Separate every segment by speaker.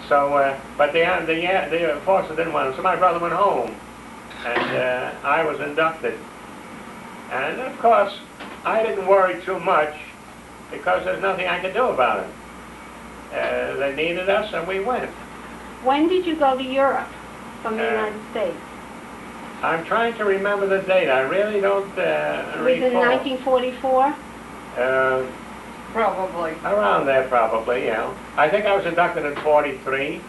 Speaker 1: So, but the enforcer didn't want him, so my brother went home, and I was inducted. And of course, I didn't worry too much because there's nothing I could do about it. They needed us, and we went.
Speaker 2: When did you go to Europe from the United States?
Speaker 1: I'm trying to remember the date. I really don't recall.
Speaker 2: Was it 1944?
Speaker 3: Probably.
Speaker 1: Around there, probably, yeah. I think I was inducted in 43.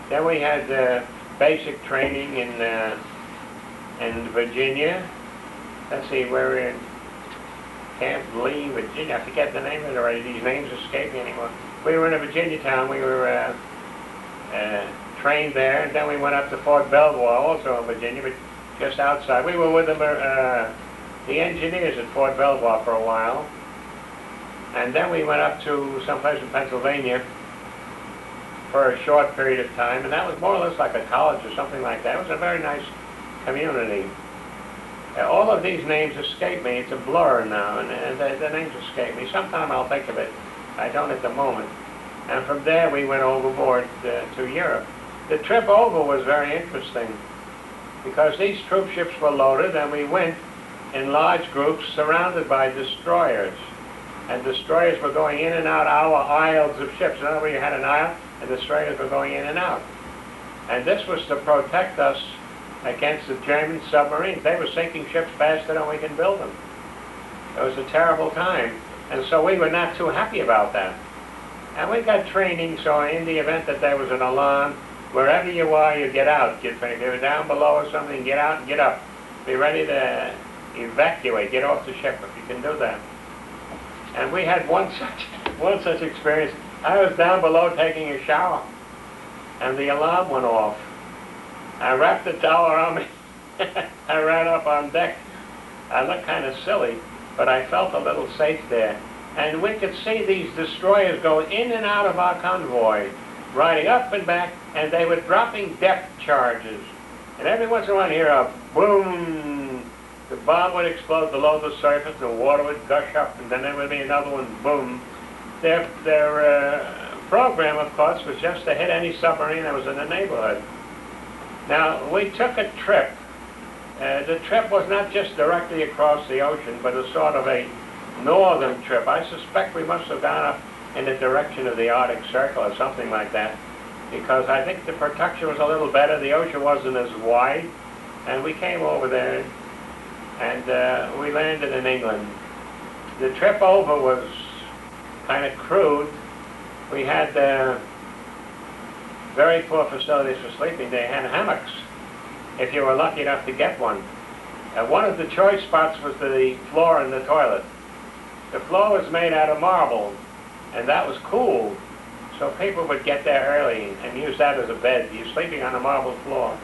Speaker 1: Then we had basic training in Virginia. Let's see, we're in Camp Lee, Virginia. I forget the name of it already. These names escape me anymore. We were in a Virginia town. We were trained there, and then we went up to Fort Belvoir, also in Virginia, but just outside. We were with the engineers at Fort Belvoir for a while. And then we went up to someplace in Pennsylvania for a short period of time, and that was more or less like a college or something like that. It was a very nice community. All of these names escape me. It's a blur now, and the names escape me. Sometime I'll think of it. I don't at the moment. And from there we went overboard to Europe. The trip over was very interesting because these troop ships were loaded, and we went in large groups surrounded by destroyers. And destroyers were going in and out our aisles of ships. In other words, you had an aisle, and destroyers were going in and out. And this was to protect us against the German submarines. They were sinking ships faster than we can build them. It was a terrible time. And so we were not too happy about that. And we got training, so in the event that there was an alarm, wherever you are, you get out. If you were down below or something, get out and get up. Be ready to evacuate, get off the ship if you can do that. And we had one such experience. I was down below taking a shower, and the alarm went off. I wrapped the towel around me. I ran up on deck. I looked kind of silly, but I felt a little safe there. And we could see these destroyers go in and out of our convoy, riding up and back, and they were dropping depth charges. And every once in a while you hear a boom. The bomb would explode below the surface, the water would gush up, and then there would be another one, boom. Their program, of course, was just to hit any submarine that was in the neighborhood. Now, we took a trip. The trip was not just directly across the ocean, but a sort of a northern trip. I suspect we must have gone up in the direction of the Arctic Circle or something like that, because I think the protection was a little better. The ocean wasn't as wide, and we came over there. And we landed in England. The trip over was kind of crude. We had very poor facilities for sleeping. They had hammocks, if you were lucky enough to get one. One of the choice spots was the floor in the toilet. The floor was made out of marble, and that was cool. So people would get there early and use that as a bed. You're sleeping on a marble floor.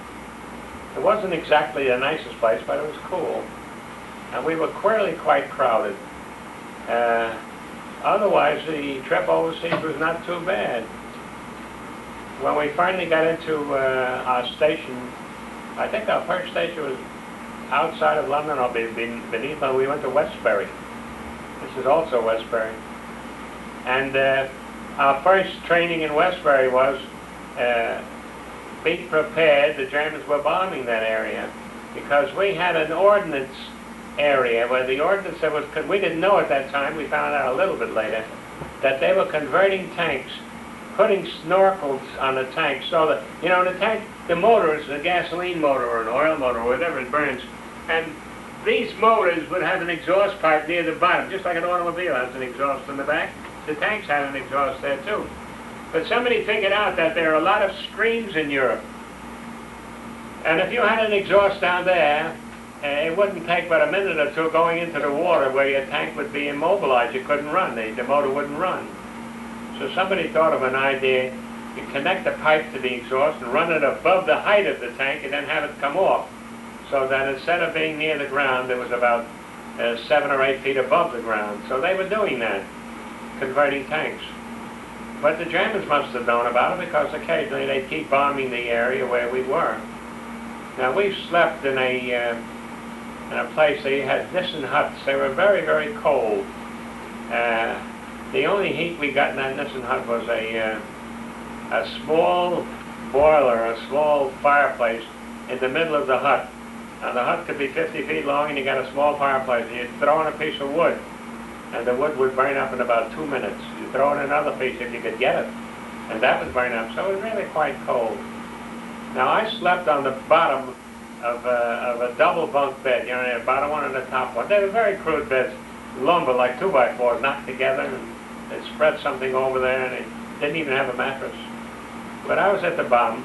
Speaker 1: It wasn't exactly the nicest place, but it was cool. And we were clearly quite crowded. Otherwise, the trip overseas was not too bad. When we finally got into our station, I think our first station was outside of London or beneath London. We went to Westbury. This is also Westbury. And our first training in Westbury was be prepared. The Germans were bombing that area because we had an ordnance area where the ordnance that was, we didn't know at that time, we found out a little bit later, that they were converting tanks, putting snorkels on the tank so that, you know, the tank, the motor is a gasoline motor or an oil motor or whatever it burns, and these motors would have an exhaust pipe near the bottom, just like an automobile has an exhaust in the back. The tanks had an exhaust there too. But somebody figured out that there are a lot of streams in Europe, and if you had an exhaust down there, it wouldn't take but a minute or two going into the water where your tank would be immobilized. You couldn't run. The motor wouldn't run. So somebody thought of an idea. You connect the pipe to the exhaust and run it above the height of the tank and then have it come off. So that instead of being near the ground, it was about 7 or 8 feet above the ground. So they were doing that, converting tanks. But the Germans must have known about it because occasionally they'd keep bombing the area where we were. Now we slept in a place, they had Nissen huts. They were very, very cold. The only heat we got in that Nissen hut was a a small boiler, a small fireplace in the middle of the hut. And the hut could be 50 feet long, and you got a small fireplace. You'd throw in a piece of wood, and the wood would burn up in about 2 minutes. You throw in another piece if you could get it, and that would burn up. So it was really quite cold. Now I slept on the bottom of a double bunk bed, you know, the bottom one and the top one. They were very crude beds, lumber like 2x4s knocked together, and they spread something over there, and they didn't even have a mattress. But I was at the bottom,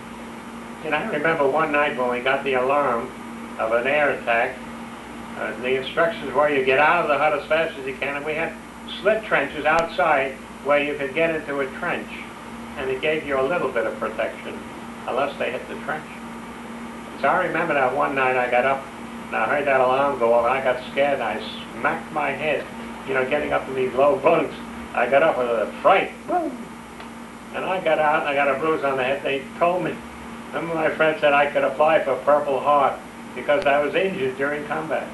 Speaker 1: and I remember one night when we got the alarm of an air attack, the instructions were you get out of the hut as fast as you can, and we had slit trenches outside where you could get into a trench, and it gave you a little bit of protection, unless they hit the trench. So I remember that one night I got up, and I heard that alarm go off, and I got scared, and I smacked my head, you know, getting up in these low bunks. I got up with a fright, boom, and I got out, and I got a bruise on the head. They told me, some of my friends said I could apply for Purple Heart because I was injured during combat.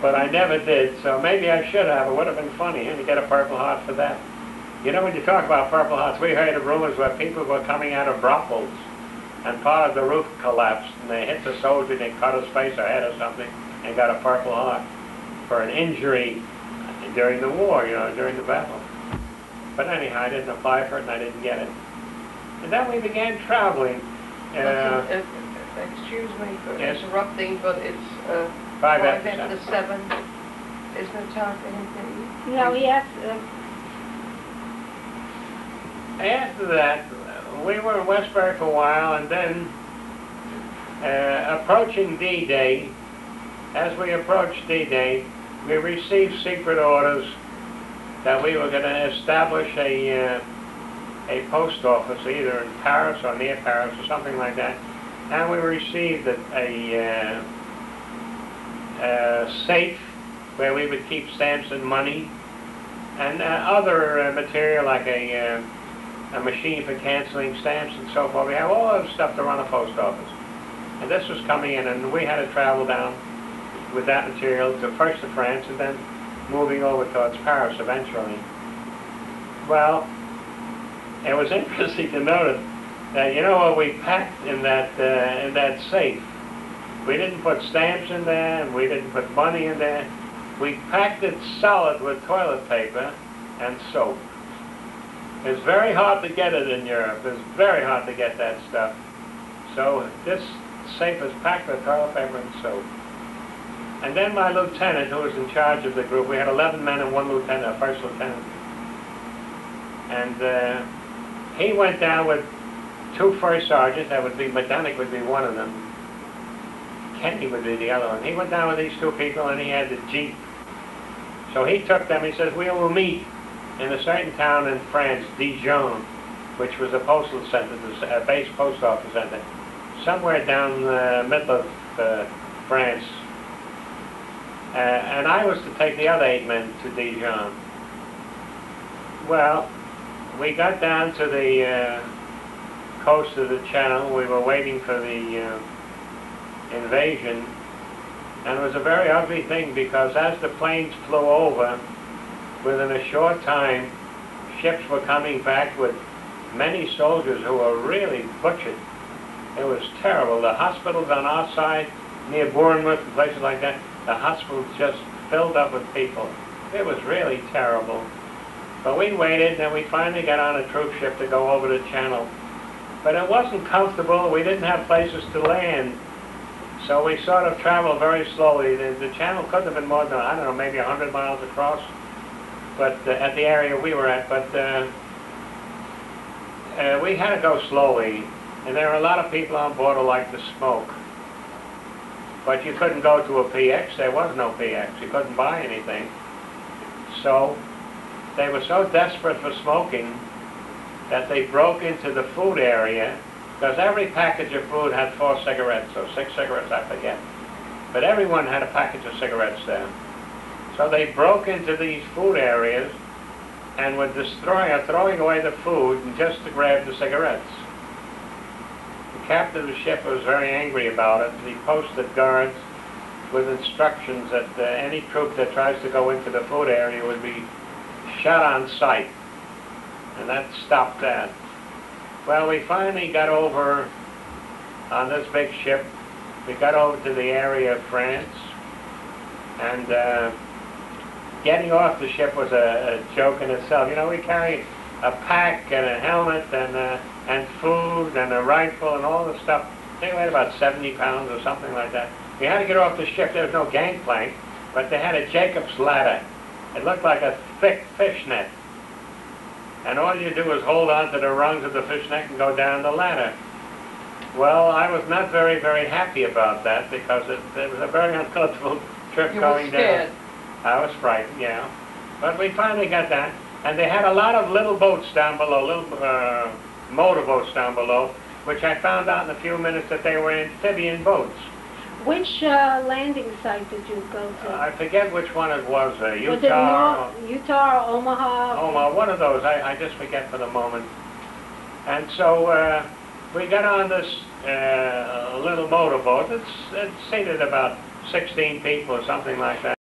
Speaker 1: But I never did, so maybe I should have. It would have been funny to get a Purple Heart for that. You know, when you talk about Purple Hearts, we heard of rumors where people were coming out of brothels, and part of the roof collapsed, and they hit the soldier, and they cut his face or head or something, and got a Purple Heart for an injury during the war, you know, during the battle. But anyhow, I didn't apply for it, and I didn't get it. And then we began traveling.
Speaker 3: Excuse me for
Speaker 1: Yes?
Speaker 3: interrupting, but it's
Speaker 1: 5
Speaker 3: 5
Speaker 1: after
Speaker 3: after 7. Is there time for anything?
Speaker 2: No, yes,
Speaker 1: After that, we were in Westbury for a while, and then approaching D-Day, as we approached D-Day, we received secret orders that we were going to establish a post office either in Paris or near Paris or something like that. And we received a safe where we would keep stamps and money and other material like a machine for canceling stamps and so forth. We have all that stuff to run a post office. And this was coming in, and we had to travel down with that material to first to France and then moving over towards Paris eventually. Well, it was interesting to notice that, you know what we packed in that safe? We didn't put stamps in there, and we didn't put money in there. We packed it solid with toilet paper and soap. It's very hard to get it in Europe. It's very hard to get that stuff. So this safe is packed with toilet paper and soap. And then my lieutenant, who was in charge of the group, we had 11 men and 1 lieutenant, a first lieutenant. And he went down with 2 first sergeants. That would be, Medonic would be one of them. Kenny would be the other one. He went down with these 2 people, and he had the Jeep. So he took them. He says, we will meet in a certain town in France, Dijon, which was a postal center, a base post office center, somewhere down the middle of France. And I was to take the other 8 men to Dijon. Well, we got down to the coast of the Channel. We were waiting for the invasion, and it was a very ugly thing because as the planes flew over, within a short time, ships were coming back with many soldiers who were really butchered. It was terrible. The hospitals on our side, near Bournemouth and places like that, the hospitals just filled up with people. It was really terrible. But we waited, and we finally got on a troop ship to go over the Channel. But it wasn't comfortable. We didn't have places to land. So we sort of traveled very slowly. The Channel couldn't have been more than, I don't know, maybe 100 miles across, but at the area we were at. But we had to go slowly. And there were a lot of people on board who liked to smoke. But you couldn't go to a PX. There was no PX. You couldn't buy anything. So they were so desperate for smoking that they broke into the food area, because every package of food had 4 cigarettes, or 6 cigarettes, I forget. But everyone had a package of cigarettes there. So they broke into these food areas and were destroying or throwing away the food just to grab the cigarettes. The captain of the ship was very angry about it. He posted guards with instructions that any troop that tries to go into the food area would be shot on sight. And that stopped that. Well, we finally got over on this big ship. We got over to the area of France, and getting off the ship was a joke in itself. You know, we carried a pack and a helmet and food and a rifle and all the stuff. I think we weighed about 70 pounds or something like that. We had to get off the ship. There was no gangplank, but they had a Jacob's ladder. It looked like a thick fish net. And all you do was hold on to the rungs of the fish net and go down the ladder. Well, I was not very, very happy about that because it was a very uncomfortable trip going down. I was frightened, yeah. But we finally got that. And they had a lot of little boats down below, little motorboats down below, which I found out in a few minutes that they were amphibian boats.
Speaker 2: Which landing site did you go to?
Speaker 1: I forget which one it was, Utah.
Speaker 2: Was it Utah or Omaha?
Speaker 1: Omaha, one of those. I just forget for the moment. And so we got on this little motorboat. It seated about 16 people or something like that.